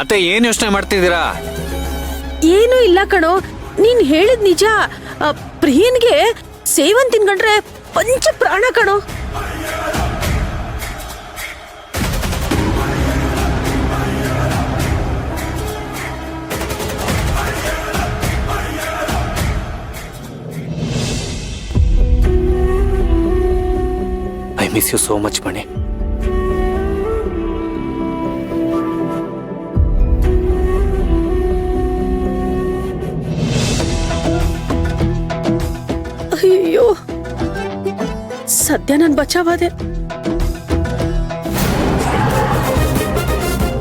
ಅತ್ತೆ ಏನ್ ಯೋಚನೆ ಮಾಡ್ತಿದ್ದೀರಾ? ಏನೂ ಇಲ್ಲ ಕಣೋ, ನೀನ್ ಹೇಳಿದ್ ನಿಜ. ಪ್ರಿಯನ್ಗೆ ಸೇವನ್ ತಿನ್ಕೊಂಡ್ರೆ ಪಂಚ ಪ್ರಾಣ ಕಣೋ. I miss you so much Mani. ಅಯ್ಯೋ, ಸದ್ಯ ನಾನು ಬಚಾವಾದೆ.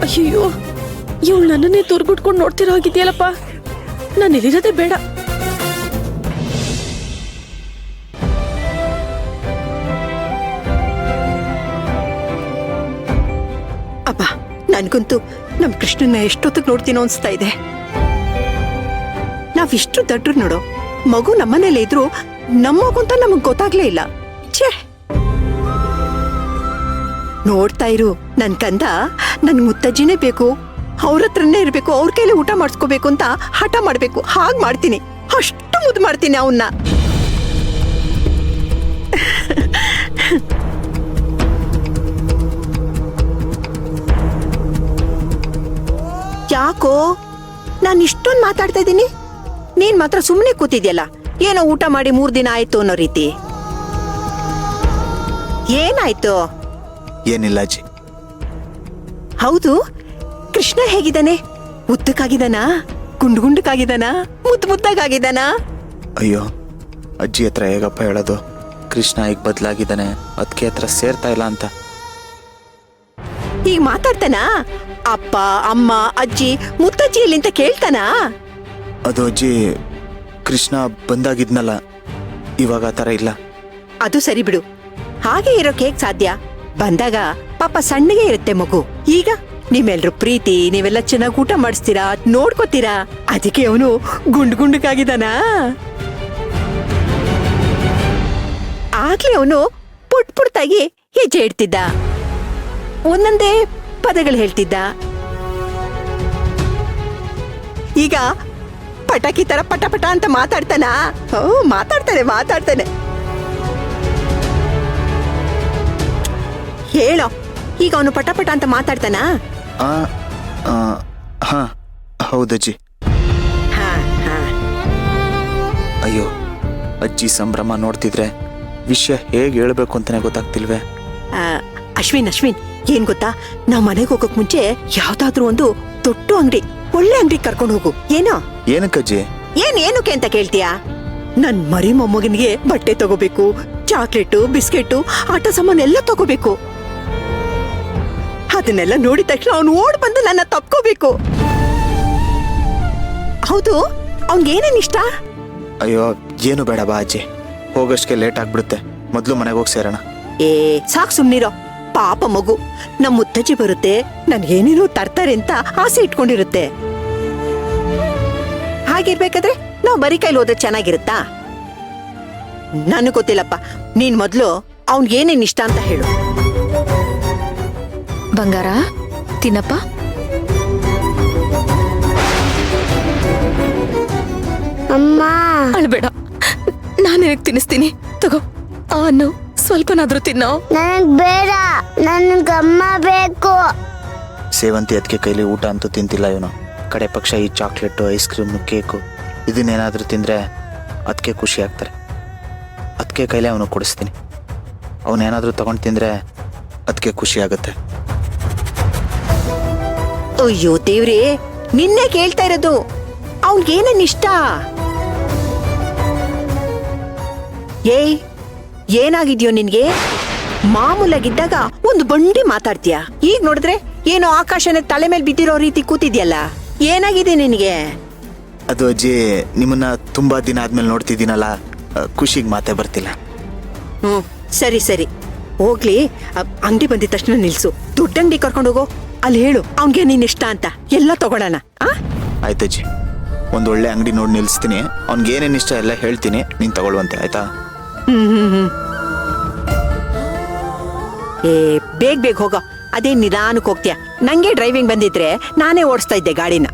ಅಯ್ಯೋ, ಇವಳು ನನ್ನನ್ನೇ ತುರ್ಗುಟ್ಕೊಂಡು ನೋಡ್ತಿರೋ ಹಾಗಿದ್ಯಲ್ಲಪ್ಪ. ನಾನು ಇಲ್ಲಿರೋದೇ ಬೇಡ. ಅಬ್ಬಾ, ನನ್ಗಂತೂ ನಮ್ ಕೃಷ್ಣನ್ನ ಎಷ್ಟೊತ್ತಿಗೆ ನೋಡ್ತೀನೋ ಅನ್ಸ್ತಾ ಇದೆ. ನಾವಿಷ್ಟು ದಡ್ರು ನೋಡು, ಮಗು ನಮ್ಮನೇಲೆ ಇದ್ರು ನಮ್ಮ ಮಗು ಅಂತ ನಮಗ್ ಗೊತ್ತಾಗ್ಲೇ ಇಲ್ಲ. ಛೇ, ನೋಡ್ತಾ ಇರು, ನನ್ ಕಂದ ನನ್ ಮುತ್ತಜ್ಜಿನೇ ಬೇಕು, ಅವ್ರ ಹತ್ರನೇ ಇರ್ಬೇಕು, ಅವ್ರ ಕೈಲಿ ಊಟ ಮಾಡಿಸ್ಕೋಬೇಕು ಅಂತ ಹಠ ಮಾಡ್ಬೇಕು. ಹಾಗ್ ಮಾಡ್ತೀನಿ, ಅಷ್ಟು ಮುದ್ದು ಮಾಡ್ತೀನಿ ಅವನ್ನ. ಯಾಕೋ ನಾನು ಇಷ್ಟೊಂದು ಮಾತಾಡ್ತಾ ಇದ್ದೀನಿ, ನೀನ್ ಮಾತ್ರ ಸುಮ್ಮನೆ ಕೂತಿದ್ಯಲ್ಲ. ಏನೋ ಊಟ ಮಾಡಿ 3 ದಿನ ಆಯ್ತು ಅನ್ನೋ ರೀತಿ. ಏನಾಯ್ತು? ಏನಿಲ್ಲ ಅಜ್ಜಿ. ಹೌದು, ಕೃಷ್ಣ ಹೇಗಿದ್ದಾನೆ? ಉದ್ದಕ್ಕಾಗಿದ್ದಾನಾ, ಗುಂಡ್ಗುಂಡಕ್ಕಾಗಿದ್ದಾನಾ, ಮುದ್ದಾಗಿದ್ದಾನಾ? ಅಯ್ಯೋ, ಅಜ್ಜಿ ಹತ್ರ ಹೇಗಪ್ಪ ಹೇಳೋದು? ಕೃಷ್ಣ ಈಗ ಬದಲಾಗಿದ್ದಾನೆ, ಅದಕ್ಕೆ ಹತ್ರ ಸೇರ್ತಾ ಇಲ್ಲ ಅಂತ. ಈಗ ಮಾತಾಡ್ತಾನಾ? ಅಪ್ಪ, ಅಮ್ಮ, ಅಜ್ಜಿ, ಮುತ್ತಜ್ಜಿ ಎಲ್ಲಿ ಅಂತ ಕೇಳ್ತಾನಾ? ಅದು ಅಜ್ಜಿ, ಕೃಷ್ಣ ಬಂದಾಗಿದ್ನಲ್ಲ, ಇವಾಗ ಆ ಥರ ಇಲ್ಲ. ಅದು ಸರಿ ಬಿಡು, ಹಾಗೆ ಇರೋಕೆ ಹೇಗ್ ಸಾಧ್ಯ? ಬಂದಾಗ ಪಾಪ ಸಣ್ಣಗೆ ಇರುತ್ತೆ ಮಗು. ಈಗ ನಿಮ್ಮೆಲ್ರು ಪ್ರೀತಿ, ನೀವೆಲ್ಲ ಚೆನ್ನಾಗಿ ಊಟ ಮಾಡಿಸ್ತೀರಾ, ನೋಡ್ಕೋತೀರಾ, ಅದಕ್ಕೆ ಅವನು ಗುಂಡ್ಗುಂಡಕ್ಕಾಗಿದ್ದಾನಾ? ಆಗ್ಲೇ ಅವನು ಪುಟ್ಟಾಗಿ ಹೆಜ್ಜೆ ಇಡ್ತಿದ್ದ, ಒಂದೊಂದೇ ಪದಗಳು ಹೇಳ್ತಿದ್ದ. ಈಗ ಪಟಾಕಿ ತರ ಪಟ ಪಟ ಅಂತ ಮಾತಾಡ್ತಾನ? ಮಾತಾಡ್ತಾನೆ. ಹೇಳೋ, ಈಗ ಅವನು ಪಟ ಪಟ ಅಂತ ಮಾತಾಡ್ತಾನ? ಹಾ, ಹೌದಜ್ಜಿ. ಅಯ್ಯೋ, ಅಜ್ಜಿ ಸಂಭ್ರಮ ನೋಡ್ತಿದ್ರೆ ವಿಷಯ ಹೇಗೆ ಹೇಳ್ಬೇಕು ಅಂತಾನೆ ಗೊತ್ತಾಗ್ತಿಲ್ವೇ. ಅಶ್ವಿನ್, ಏನ್ ಗೊತ್ತಾ, ನಾವ್ ಮನೆಗೆ ಹೋಗಕ್ ಮುಂಚೆ ಯಾವ್ದಾದ್ರು ಒಂದು ದೊಡ್ಡ ಅಂಗಡಿ, ಒಳ್ಳೆ ಅಂಗಡಿ ಕರ್ಕೊಂಡು ಹೋಗು. ಏನೋ? ಏನಕ್ಕಜ್ಜಿ? ಏನಕ್ಕೆ ಅಂತ ಕೇಳ್ತೀಯಾ? ನನ್ ಮರಿ ಮೊಮ್ಮಗನಿಗೆ ಬಟ್ಟೆ ತಗೋಬೇಕು, ಚಾಕ್ಲೇಟು, ಬಿಸ್ಕೆಟು, ಆಟ ಸಾಮಾನು ಎಲ್ಲ ತಗೋಬೇಕು. ಅದನ್ನೆಲ್ಲ ನೋಡಿದ ತಕ್ಷಣ ಅವನು ಓಡ್ ಬಂದು ನನ್ನ ತಪ್ಕೋಬೇಕು. ಹೌದು, ಅವನ್ಗೇನೇನ್ ಇಷ್ಟ? ಅಯ್ಯೋ, ಏನು ಬೇಡ ಬಾ ಅಜ್ಜಿ, ಹೋಗಷ್ಟಕ್ಕೆ ಲೇಟ್ ಆಗ್ಬಿಡುತ್ತೆ. ಮೊದ್ಲು ಮನೆಗೆ ಹೋಗಿ ಸೇರೋಣ. ಸಾಕ್ ಸುಮ್ನಿರೋ, ಪಾಪ ಮಗು. ನಮ್ ಮುತ್ತಜ್ಜಿ ಬರುತ್ತೆ, ನನ್ಗೇನೇನೋ ತರ್ತಾರೆ ಅಂತ ಆಸೆ ಇಟ್ಕೊಂಡಿರುತ್ತೆ. ಹಾಗಿರ್ಬೇಕಾದ್ರೆ ನಾವ್ ಬರೀ ಕೈಲಿ ಹೋದ್ರೆ ಚೆನ್ನಾಗಿರುತ್ತಾ? ನನಗ್ ಗೊತ್ತಿಲ್ಲಪ್ಪ, ನೀನ್ ಮೊದ್ಲು ಅವ್ನ್ಗೇನೇನ್ ಇಷ್ಟ ಅಂತ ಹೇಳು. ಬಂಗಾರ, ತಿನ್ನಪ್ಪ. ಅಮ್ಮ, ಅಳ್ಬೇಡ, ನಾನು ನಿನಗೆ ತಿನ್ನಿಸ್ತೀನಿ. ತಗೋ, ಅನ್ನು ಸ್ವಲ್ಪನಾದ್ರೂ ತಿನ್ನೋ. ನನಗ್ ಬೇಡ, ನನ್ಗಮ್ಮ ಬೇಕು. ಸೇವಂತಿ ಅದಕ್ಕೆ ಕೈಲಿ ಊಟ ಅಂತೂ ತಿಂತಿಲ್ಲ ಇವನು. ಕಡೆ ಪಕ್ಷ ಈ ಚಾಕ್ಲೇಟು, ಐಸ್ ಕ್ರೀಮು, ಕೇಕು ಇದನ್ನೇನಾದ್ರೂ ತಿಂದ್ರೆ ಅದಕ್ಕೆ ಖುಷಿ ಆಗ್ತಾರೆ. ಅದಕ್ಕೆ ಕೈಲೇ ಅವನು ಕೊಡಿಸ್ತೀನಿ. ಅವನೇನಾದ್ರೂ ತಗೊಂಡು ತಿಂದ್ರೆ ಅದಕ್ಕೆ ಖುಷಿ ಆಗುತ್ತೆ. ಅಯ್ಯೋ ದೇವ್ರೇ, ನಿನ್ನೆ ಕೇಳ್ತಾ ಇರೋದು, ಅವ್ನ್ಗೇನೇನ್ ಇಷ್ಟ? ಏನಾಗಿದ್ಯೋ ನಿನ್ಗೆ? ಮಾಮೂಲಾಗಿದ್ದಾಗ ಒಂದು ಬಂಡಿ ಮಾತಾಡ್ತೀಯ, ಈಗ ನೋಡಿದ್ರೆ ಏನೋ ಆಕಾಶನ ತಲೆ ಮೇಲೆ ಬಿದ್ದಿರೋ ರೀತಿ ಕೂತಿದ್ಯಲ್ಲ. ಏನಾಗಿದೆ ನಿನ್ಗೆ? ಅದು ಅಜ್ಜಿ, ನಿಮ್ಮನ್ನ ತುಂಬಾ ದಿನ ಆದ್ಮೇಲೆ ನೋಡ್ತಿದ್ದೀನಲ್ಲ, ಖುಷಿಗೆ ಮಾತೇ ಬರ್ತಿಲ್ಲ. ಸರಿ ಹೋಗ್ಲಿ, ಅಂಗಡಿ ಬಂದಿದ ತಕ್ಷಣ ನಿಲ್ಸು, ದೊಡ್ಡ ಅಂಗಡಿ ಕರ್ಕೊಂಡು ಹೋಗೋ. ಅಲ್ಲಿ ಹೇಳು ಅವ್ನ್ಗೆ ನೀನ್ ಇಷ್ಟ ಅಂತ, ಎಲ್ಲ ತಗೊಳ್ಳೋಣ. ಆಯ್ತಜ್ಜಿ, ಒಂದು ಒಳ್ಳೆ ಅಂಗಡಿ ನೋಡಿ ನಿಲ್ಸ್ತೀನಿ. ಅವ್ನಿಗೆ ಏನೇನು ಇಷ್ಟ ಎಲ್ಲ ಹೇಳ್ತೀನಿ, ನೀನ್ ತಗೊಳ್ಳುವಂತೆ, ಆಯ್ತಾ? ಬೇಗ ಹೋಗ, ಅದೇ ನಿಧಾನಕ್ಕೆ ಹೋಗ್ತೀಯ. ನಂಗೆ ಡ್ರೈವಿಂಗ್ ಬಂದಿದ್ರೆ ನಾನೇ ಓಡಿಸ್ತಾ ಇದ್ದೆ ಗಾಡಿನ.